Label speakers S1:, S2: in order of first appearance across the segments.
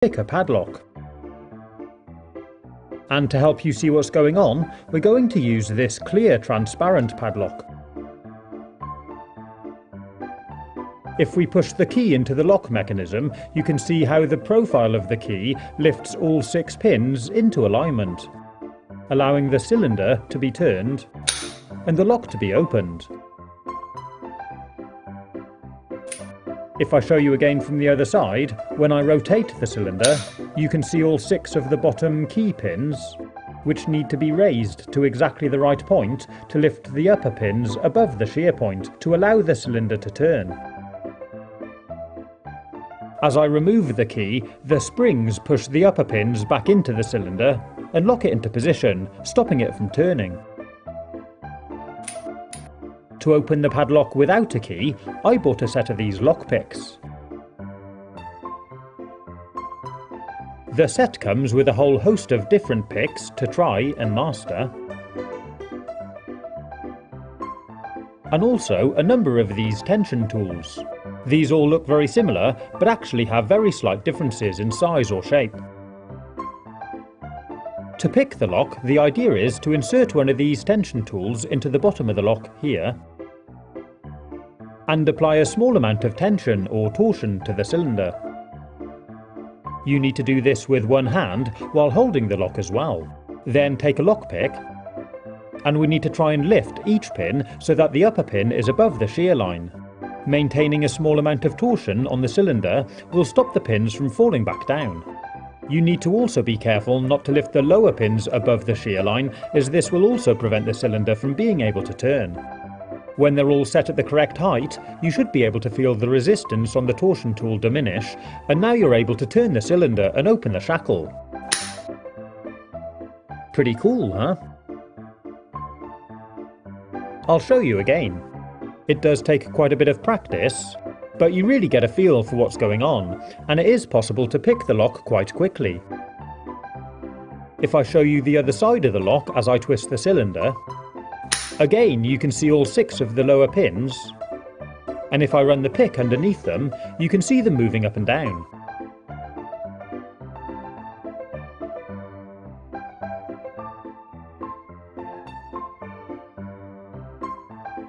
S1: pick a padlock. And to help you see what's going on, we're going to use this clear transparent padlock. If we push the key into the lock mechanism, you can see how the profile of the key lifts all 6 pins into alignment, allowing the cylinder to be turned and the lock to be opened. If I show you again from the other side, when I rotate the cylinder, you can see all 6 of the bottom key pins, which need to be raised to exactly the right point to lift the upper pins above the shear point to allow the cylinder to turn. As I remove the key, the springs push the upper pins back into the cylinder and lock it into position, stopping it from turning. To open the padlock without a key, I bought a set of these lock picks. The set comes with a whole host of different picks to try and master, and also a number of these tension tools. These all look very similar, but actually have very slight differences in size or shape. To pick the lock, the idea is to insert one of these tension tools into the bottom of the lock here, and apply a small amount of tension or torsion to the cylinder. You need to do this with one hand while holding the lock as well. Then take a lockpick, and we need to try and lift each pin so that the upper pin is above the shear line. Maintaining a small amount of torsion on the cylinder will stop the pins from falling back down. You need to also be careful not to lift the lower pins above the shear line, as this will also prevent the cylinder from being able to turn. When they're all set at the correct height, you should be able to feel the resistance on the torsion tool diminish, and now you're able to turn the cylinder and open the shackle. Pretty cool, huh? I'll show you again. It does take quite a bit of practice, but you really get a feel for what's going on, and it is possible to pick the lock quite quickly. If I show you the other side of the lock as I twist the cylinder, again you can see all 6 of the lower pins, and if I run the pick underneath them, you can see them moving up and down.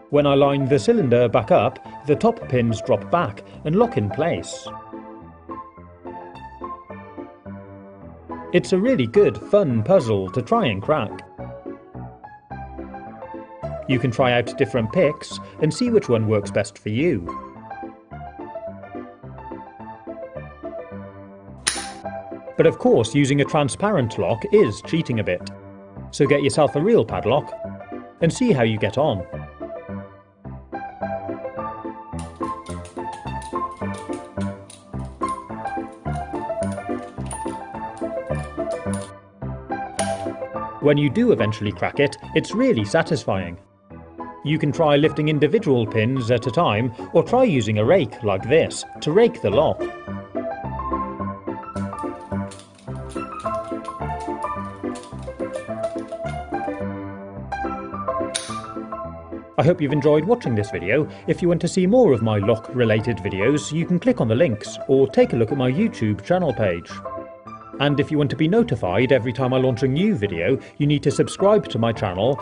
S1: When I line the cylinder back up, the top pins drop back and lock in place. It's a really good, fun puzzle to try and crack. You can try out different picks and see which one works best for you. But of course, using a transparent lock is cheating a bit. So get yourself a real padlock and see how you get on. When you do eventually crack it, it's really satisfying. You can try lifting individual pins at a time, or try using a rake like this to rake the lock. I hope you've enjoyed watching this video. If you want to see more of my lock-related videos, you can click on the links, or take a look at my YouTube channel page. And if you want to be notified every time I launch a new video, you need to subscribe to my channel